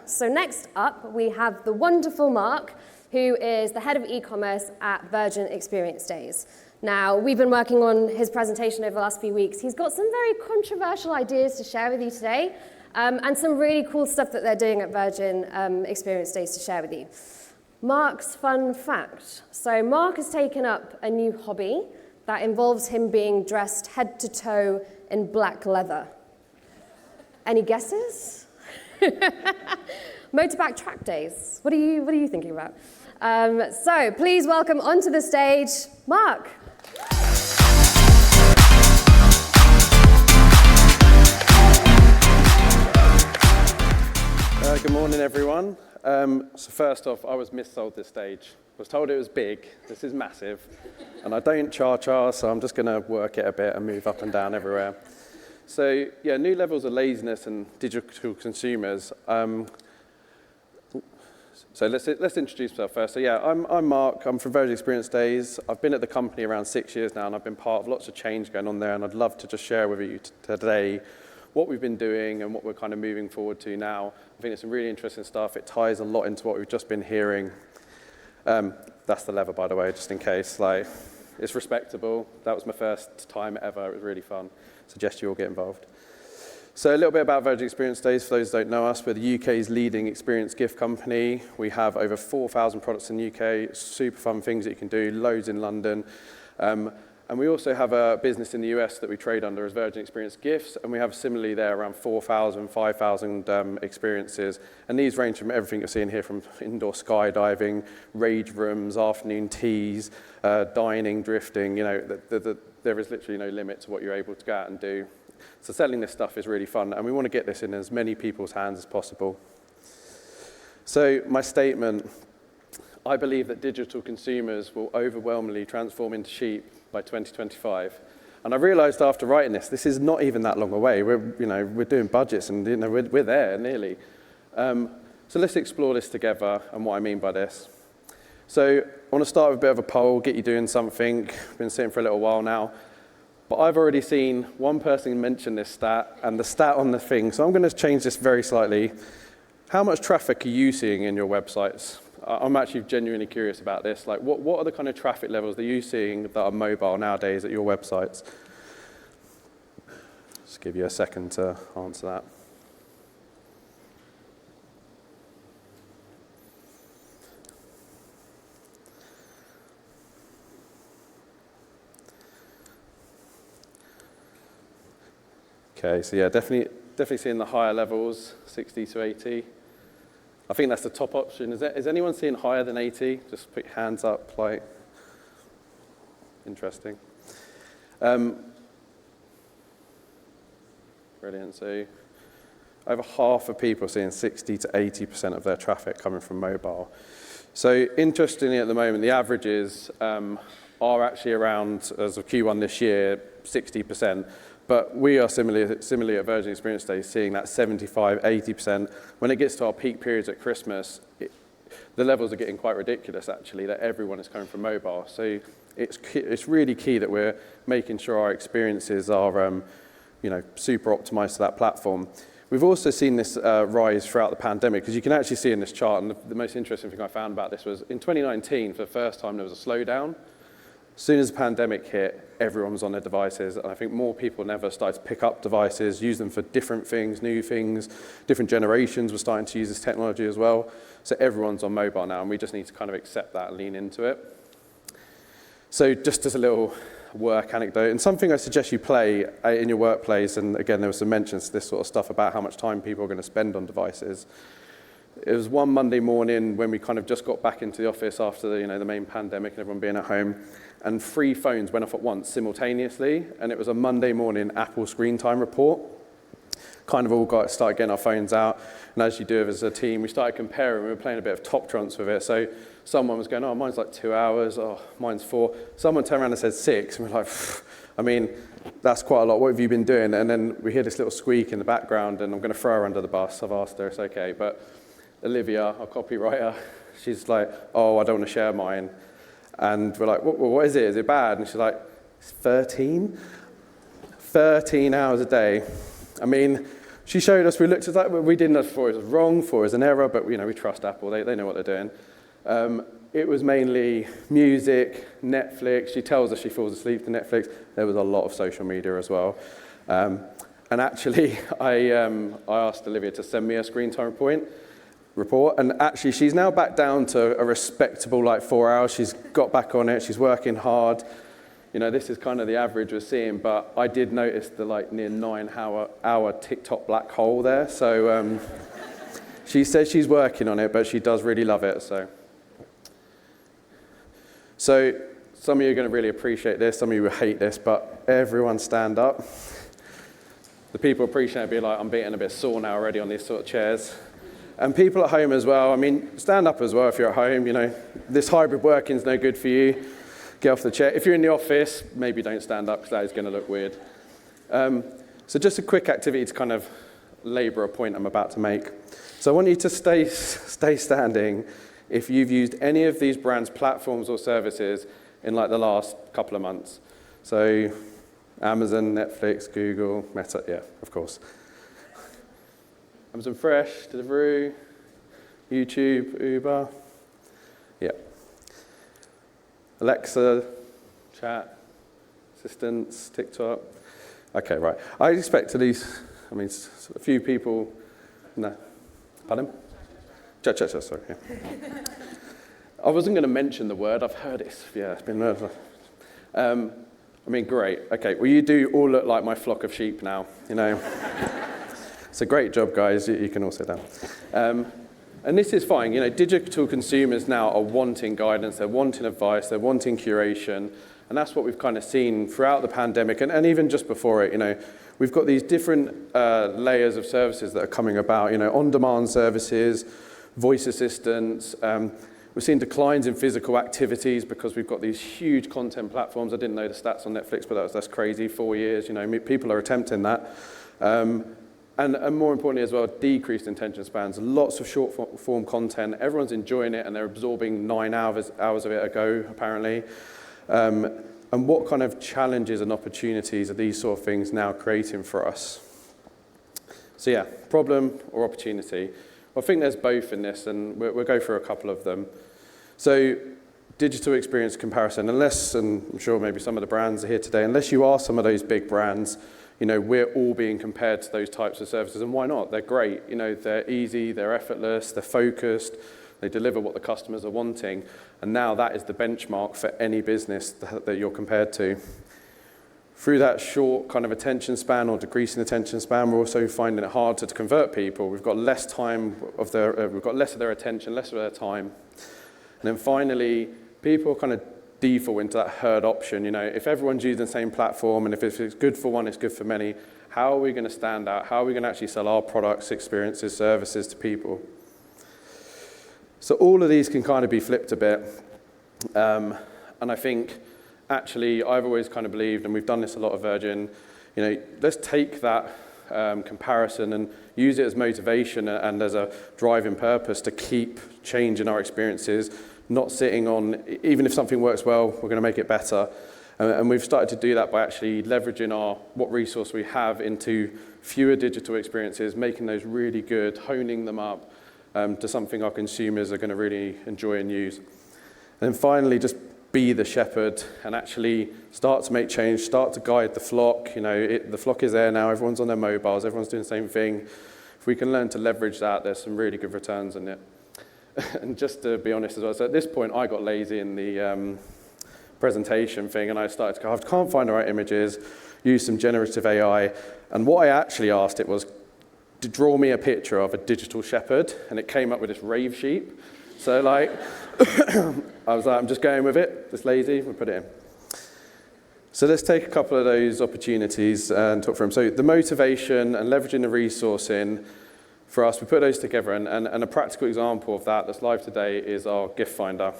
So next up, we have the wonderful Mark, who is the head of e-commerce at Virgin Experience Days. Now, we've been working on his presentation over the last few weeks. He's got some very controversial ideas to share with you today, and some really cool stuff that they're doing at Virgin Experience Days to share with you. Mark's fun fact. So Mark has taken up a new hobby that involves him being dressed head to toe in black leather. Any guesses? Motorbike track days. What are you thinking about? So please welcome onto the stage, Mark. Good morning, everyone. So first off, I was missold this stage. I was told it was big. This is massive. And I don't cha-cha, so I'm just going to work it a bit and move up and down everywhere. So yeah, new levels of laziness and digital consumers. So let's introduce myself first. So yeah, I'm Mark. I'm from Virgin Experience Days. I've been at the company around 6 years now, and I've been part of lots of change going on there. And I'd love to just share with you today what we've been doing and what we're kind of moving forward to now. I think it's some really interesting stuff. It ties a lot into what we've just been hearing. That's the lever, by the way, just in case. Like, it's respectable. That was my first time ever. It was really fun. Suggest you all get involved. So a little bit about Virgin Experience Days. For those who don't know us, we're the UK's leading experience gift company. We have over 4,000 products in the UK, super fun things that you can do, loads in London. And we also have a business in the US that we trade under as Virgin Experience Gifts, and we have similarly there around 4,000, 5,000 experiences. And these range from everything you're seeing here, from indoor skydiving, rage rooms, afternoon teas, dining, drifting. You know, there is literally no limit to what you're able to go out and do. So selling this stuff is really fun, and we want to get this in as many people's hands as possible. So my statement, I believe that digital consumers will overwhelmingly transform into sheep by 2025. And I realized after writing this is not even that long away. We're doing budgets and we're there nearly. So let's explore this together and what I mean by this. So I want to start with a bit of a poll, get you doing something. I've been sitting for a little while now. But I've already seen one person mention this stat and the stat on the thing. So I'm going to change this very slightly. How much traffic are you seeing in your websites? I'm actually genuinely curious about this. Like, what are the kind of traffic levels that you're seeing that are mobile nowadays at your websites? Just give you a second to answer that. Okay, so yeah, definitely seeing the higher levels, 60 to 80. I think that's the top option. Is anyone seeing higher than 80? Just put your hands up, like, interesting. Brilliant. So over half of people are seeing 60 to 80% of their traffic coming from mobile. So interestingly, at the moment, the averages are actually around, as of Q1 this year, 60%. But we are similarly at Virgin Experience Days seeing that 75, 80%. When it gets to our peak periods at Christmas, the levels are getting quite ridiculous, actually, that everyone is coming from mobile. So it's really key that we're making sure our experiences are super optimized to that platform. We've also seen this rise throughout the pandemic, because you can actually see in this chart, and the most interesting thing I found about this was in 2019, for the first time, there was a slowdown. As soon as the pandemic hit, everyone was on their devices, and I think more people than ever started to pick up devices, use them for different things, new things. Different generations were starting to use this technology as well. So everyone's on mobile now, and we just need to kind of accept that and lean into it. So just as a little work anecdote, and something I suggest you play in your workplace, and again, there was some mentions to this sort of stuff about how much time people are going to spend on devices. It was one Monday morning when we kind of just got back into the office after the main pandemic and everyone being at home, and 3 phones went off at once simultaneously, and it was a Monday morning Apple screen time report. Kind of all started getting our phones out, and as you do as a team, we started comparing. We were playing a bit of top trumps with it. So someone was going, oh, mine's like 2 hours, oh, mine's 4. Someone turned around and said 6, and we're like, I mean, that's quite a lot. What have you been doing? And then we hear this little squeak in the background, and I'm going to throw her under the bus. I've asked her, it's okay. But Olivia, our copywriter, she's like, oh, I don't want to share mine. And we're like, what is it? Is it bad? And she's like, it's 13? 13 hours a day. I mean, she showed us, we looked at that, we didn't know if it was wrong, if it was an error, but we trust Apple, they know what they're doing. It was mainly music, Netflix. She tells us she falls asleep to Netflix. There was a lot of social media as well. And actually, I asked Olivia to send me a screen time report, and actually she's now back down to a respectable 4 hours. She's got back on it, she's working hard. This is kind of the average we're seeing, but I did notice the near 9-hour TikTok black hole there. So she says she's working on it, but she does really love it. So some of you are going to really appreciate this, some of you will hate this, but everyone stand up. The people appreciate it, be like, I'm being a bit sore now already on these sort of chairs. And people at home as well, stand up as well if you're at home. This hybrid working is no good for you. Get off the chair. If you're in the office, maybe don't stand up because that is going to look weird. So just a quick activity to kind of labour a point I'm about to make. So I want you to stay standing if you've used any of these brands' platforms or services in the last couple of months. So Amazon, Netflix, Google, Meta, yeah, of course. Amazon Fresh, Deliveroo, YouTube, Uber, yeah. Alexa, chat, assistants, TikTok. Okay, right. I expect at least, a few people, no, pardon? Chat, sorry, yeah. I wasn't going to mention the word, I've heard it, yeah, it's been great. Okay, well, you do all look like my flock of sheep now, It's a great job, guys. You can all sit down. And this is fine. Digital consumers now are wanting guidance, they're wanting advice, they're wanting curation. And that's what we've kind of seen throughout the pandemic and even just before it. We've got these different layers of services that are coming about, on-demand services, voice assistants. We've seen declines in physical activities because we've got these huge content platforms. I didn't know the stats on Netflix, but that's crazy. 4 years, people are attempting that. And more importantly as well, decreased attention spans. Lots of short form content. Everyone's enjoying it and they're absorbing 9 hours of it a go, apparently. And what kind of challenges and opportunities are these sort of things now creating for us? So yeah, problem or opportunity? Well, I think there's both in this, and we'll go through a couple of them. So digital experience comparison, and I'm sure maybe some of the brands are here today, unless you are some of those big brands, we're all being compared to those types of services, and why not? They're great. They're easy, they're effortless, they're focused, they deliver what the customers are wanting, and now that is the benchmark for any business that you're compared to. Through that short kind of attention span or decreasing attention span, we're also finding it hard to convert people. We've got less of their attention, less of their time. And then finally, people kind of default into that herd option. If everyone's using the same platform and if it's good for one, it's good for many, how are we going to stand out? How are we going to actually sell our products, experiences, services to people? So all of these can kind of be flipped a bit. And I think, actually, I've always kind of believed, and we've done this a lot at Virgin, let's take that comparison and use it as motivation and as a driving purpose to keep changing our experiences, not sitting on, even if something works well, we're going to make it better. And we've started to do that by actually leveraging what resource we have into fewer digital experiences, making those really good, honing them up to something our consumers are going to really enjoy and use. And then finally, just be the shepherd and actually start to make change, start to guide the flock. The flock is there now, everyone's on their mobiles, everyone's doing the same thing. If we can learn to leverage that, there's some really good returns in it. And just to be honest as well, so at this point I got lazy in the presentation thing and I started to go, I can't find the right images, use some generative AI. And what I actually asked it was to draw me a picture of a digital shepherd, and it came up with this rave sheep. So I was like, I'm just going with it, just lazy, we'll put it in. So let's take a couple of those opportunities and talk through them. So the motivation and leveraging the resourcing, for us, we put those together, and a practical example of that that's live today is our gift finder.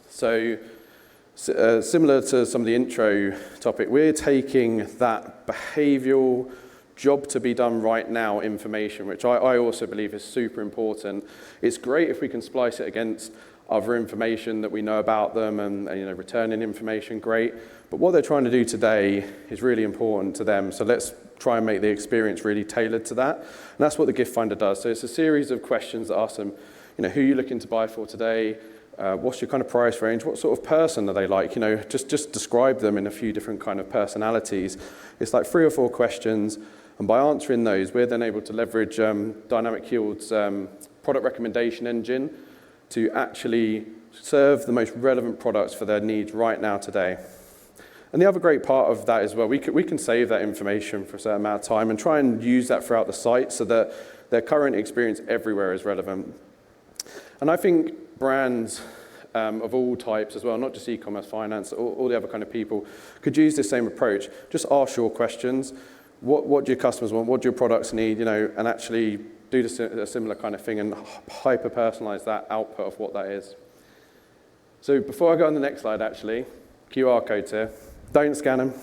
So similar to some of the intro topic, we're taking that behavioural job to be done right now information, which I also believe is super important. It's great if we can splice it against other information that we know about them and returning information, great. But what they're trying to do today is really important to them. So let's try and make the experience really tailored to that. And that's what the gift finder does. So it's a series of questions that ask them, who are you looking to buy for today? What's your kind of price range? What sort of person are they like? Just describe them in a few different kind of personalities. It's like 3 or 4 questions. And by answering those, we're then able to leverage Dynamic Yield's product recommendation engine to actually serve the most relevant products for their needs right now today. And the other great part of that as well, we can save that information for a certain amount of time and try and use that throughout the site so that their current experience everywhere is relevant. And I think brands of all types as well, not just e-commerce, finance, all the other kind of people, could use this same approach. Just ask your questions. What do your customers want? What do your products need? And actually do a similar kind of thing and hyper-personalize that output of what that is. So before I go on the next slide, actually, QR codes here. Don't scan them.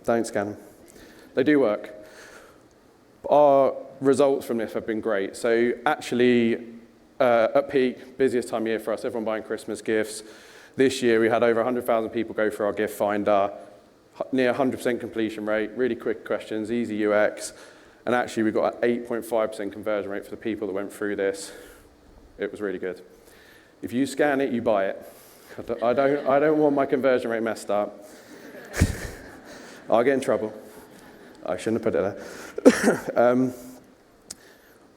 Don't scan them. They do work. Our results from this have been great. So actually, at peak, busiest time of year for us, everyone buying Christmas gifts. This year, we had over 100,000 people go through our gift finder, near 100% completion rate, really quick questions, easy UX. And actually, we got an 8.5% conversion rate for the people that went through this. It was really good. If you scan it, you buy it. I don't want my conversion rate messed up. I'll get in trouble. I shouldn't have put it there.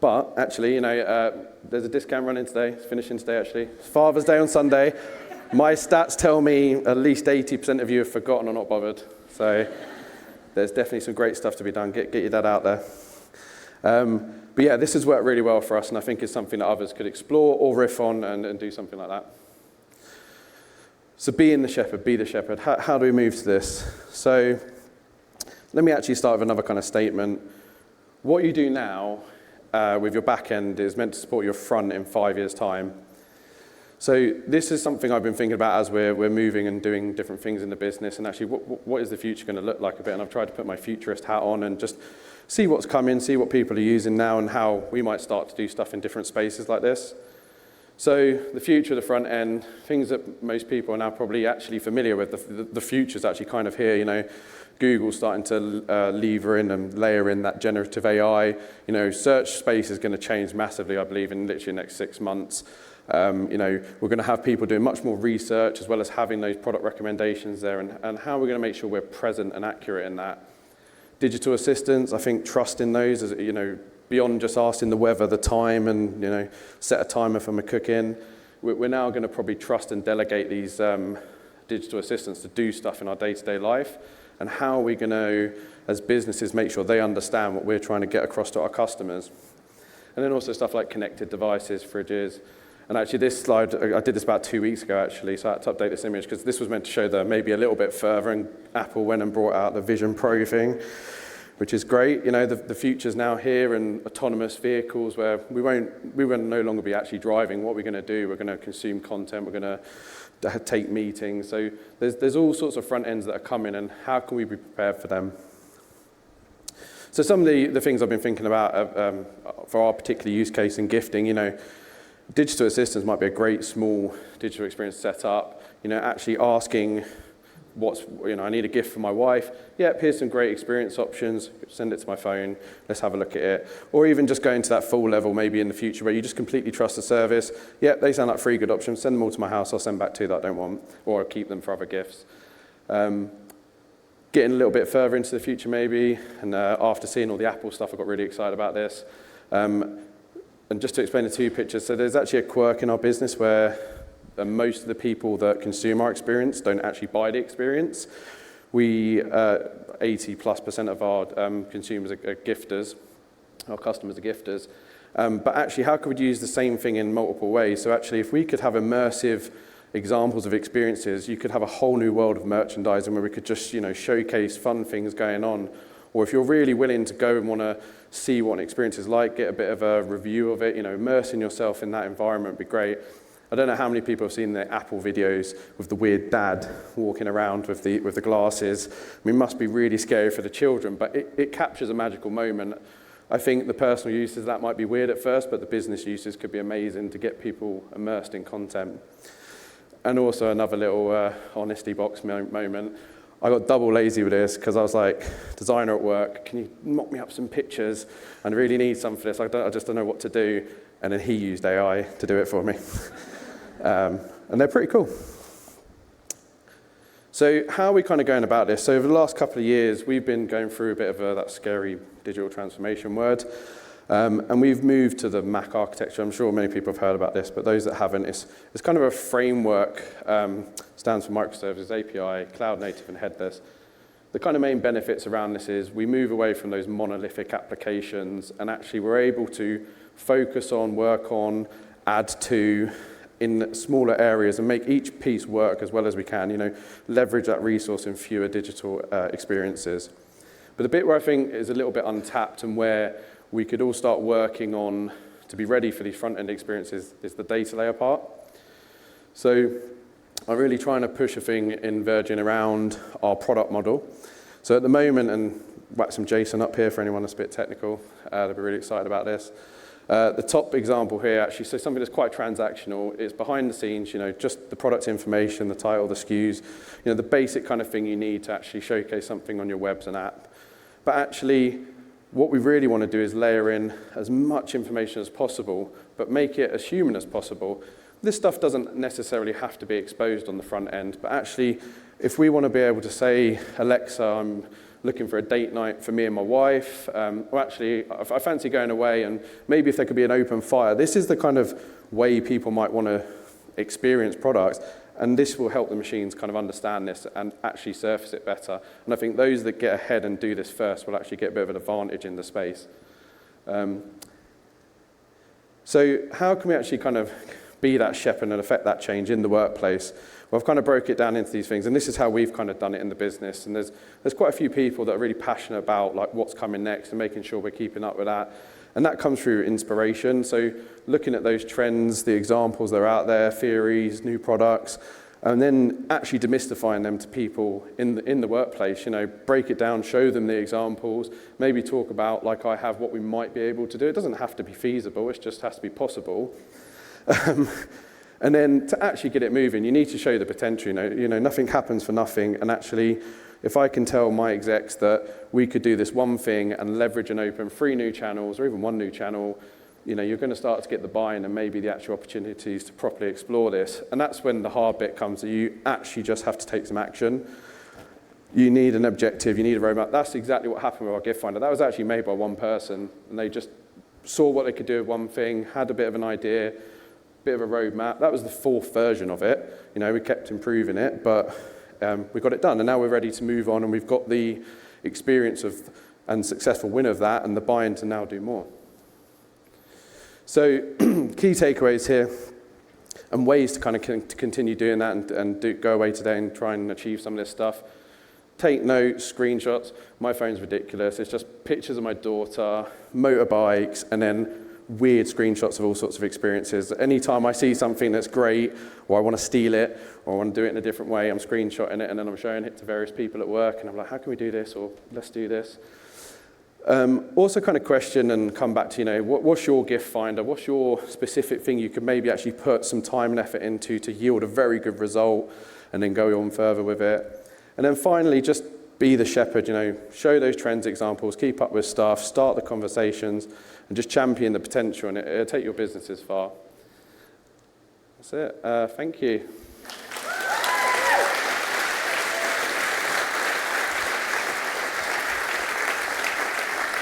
But actually, there's a discount running today. It's finishing today, actually. It's Father's Day on Sunday. My stats tell me at least 80% of you have forgotten or not bothered. So there's definitely some great stuff to be done. Get your dad out there. But yeah, this has worked really well for us, and I think it's something that others could explore or riff on and do something like that. So being the shepherd, be the shepherd. How do we move to this? So let me actually start with another kind of statement. What you do now with your back end is meant to support your front in 5 years' time. So this is something I've been thinking about as we're moving and doing different things in the business, and actually what is the future going to look like a bit, and I've tried to put my futurist hat on and just see what's coming, see what people are using now and how we might start to do stuff in different spaces like this. So the future of the front end, things that most people are now probably actually familiar with, the future's actually kind of here, Google's starting to lever in and layer in that generative AI. Search space is going to change massively, I believe, in literally the next 6 months. We're going to have people doing much more research as well as having those product recommendations there, and how we're going to make sure we're present and accurate in that. Digital assistants, I think trust in those, as beyond just asking the weather, the time, and set a timer for my cooking. We're now going to probably trust and delegate these digital assistants to do stuff in our day-to-day life. And how are we going to, as businesses, make sure they understand what we're trying to get across to our customers? And then also stuff like connected devices, fridges. And actually this slide, I did this about 2 weeks ago actually, so I had to update this image because this was meant to show maybe a little bit further, and Apple went and brought out the Vision Pro thing, which is great. The future's now here, and autonomous vehicles where we will no longer be actually driving. What we're going to do, we're going to consume content, we're going to take meetings. So there's all sorts of front ends that are coming, and how can we be prepared for them? So some of the things I've been thinking about for our particular use case in gifting, digital assistants might be a great small digital experience set up. Actually asking I need a gift for my wife. Yep, here's some great experience options. Send it to my phone. Let's have a look at it. Or even just going to that full level maybe in the future where you just completely trust the service. Yep, they sound like 3 good options. Send them all to my house. I'll send back 2 that I don't want, or I'll keep them for other gifts. Getting a little bit further into the future maybe, and after seeing all the Apple stuff, I got really excited about this. And just to explain the 2 pictures, so there's actually a quirk in our business where most of the people that consume our experience don't actually buy the experience. 80+% of our consumers are gifters, our customers are gifters. But actually, how could we use the same thing in multiple ways? So actually, if we could have immersive examples of experiences, you could have a whole new world of merchandising where we could just, showcase fun things going on. Or if you're really willing to go and want to see what an experience is like, get a bit of a review of it, immersing yourself in that environment would be great. I don't know how many people have seen the Apple videos with the weird dad walking around with the glasses. It must be really scary for the children, but it captures a magical moment. I think the personal uses of that might be weird at first, but the business uses could be amazing to get people immersed in content. And also another little honesty box moment. I got double lazy with this because I was like, designer at work, can you mock me up some pictures? And I really need some for this. I just don't know what to do. And then he used AI to do it for me. And they're pretty cool. So how are we kind of going about this? So over the last couple of years, we've been going through a bit of that scary digital transformation word. And we've moved to the Mac architecture. I'm sure many people have heard about this, but those that haven't, it's kind of a framework, stands for microservices, API, cloud native and headless. The kind of main benefits around this is we move away from those monolithic applications, and actually we're able to focus on, work on, add to in smaller areas and make each piece work as well as we can, leverage that resource in fewer digital experiences. But the bit where I think is a little bit untapped and where we could all start working on to be ready for these front-end experiences is the data layer part. So I'm really trying to push a thing in Virgin around our product model. So at the moment, and whack some JSON up here for anyone that's a bit technical, they'll be really excited about this. The top example here, actually, so something that's quite transactional, is behind the scenes, just the product information, the title, the SKUs, the basic kind of thing you need to actually showcase something on your webs and app. But actually, what we really want to do is layer in as much information as possible, but make it as human as possible. This stuff doesn't necessarily have to be exposed on the front end, but actually, if we want to be able to say, Alexa, I'm looking for a date night for me and my wife, or actually, I fancy going away, and maybe if there could be an open fire, this is the kind of way people might want to experience products. And this will help the machines kind of understand this and actually surface it better. And I think those that get ahead and do this first will actually get a bit of an advantage in the space. So how can we actually kind of be that shepherd and affect that change in the workplace? Well, I've kind of broke it down into these things, and this is how we've kind of done it in the business. And there's quite a few people that are really passionate about like what's coming next and making sure we're keeping up with that. And that comes through inspiration. So looking at those trends, the examples that are out there, theories, new products, and then actually demystifying them to people in the workplace, break it down, show them the examples, maybe talk about, like I have, what we might be able to do. It doesn't have to be feasible, it just has to be possible. And then to actually get it moving, you need to show the potential. Nothing happens for nothing, and actually, if I can tell my execs that we could do this one thing and leverage and open 3 new channels or even 1 new channel, you're going to start to get the buy-in and maybe the actual opportunities to properly explore this. And that's when the hard bit comes, that you actually just have to take some action. You need an objective, you need a roadmap. That's exactly what happened with our gift finder. That was actually made by one person, and they just saw what they could do with one thing, had a bit of an idea, bit of a roadmap. That was the 4th version of it. We kept improving it, but we got it done, and now we're ready to move on, and we've got the experience of and successful win of that and the buy-in to now do more. So key takeaways here and ways to kind of continue doing that and go away today and try and achieve some of this stuff. Take notes, screenshots. My phone's ridiculous. It's just pictures of my daughter, motorbikes, and then weird screenshots of all sorts of experiences. Anytime I see something that's great, or I want to steal it, or I want to do it in a different way, I'm screenshotting it, and then I'm showing it to various people at work, and I'm like, how can we do this, or let's do this. Also kind of question and come back to, what's your gift finder? What's your specific thing you could maybe actually put some time and effort into to yield a very good result, and then go on further with it. And then finally, just be the shepherd, show those trends examples, keep up with stuff, start the conversations, and just champion the potential, and it'll take your businesses far. That's it. Thank you.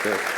Good.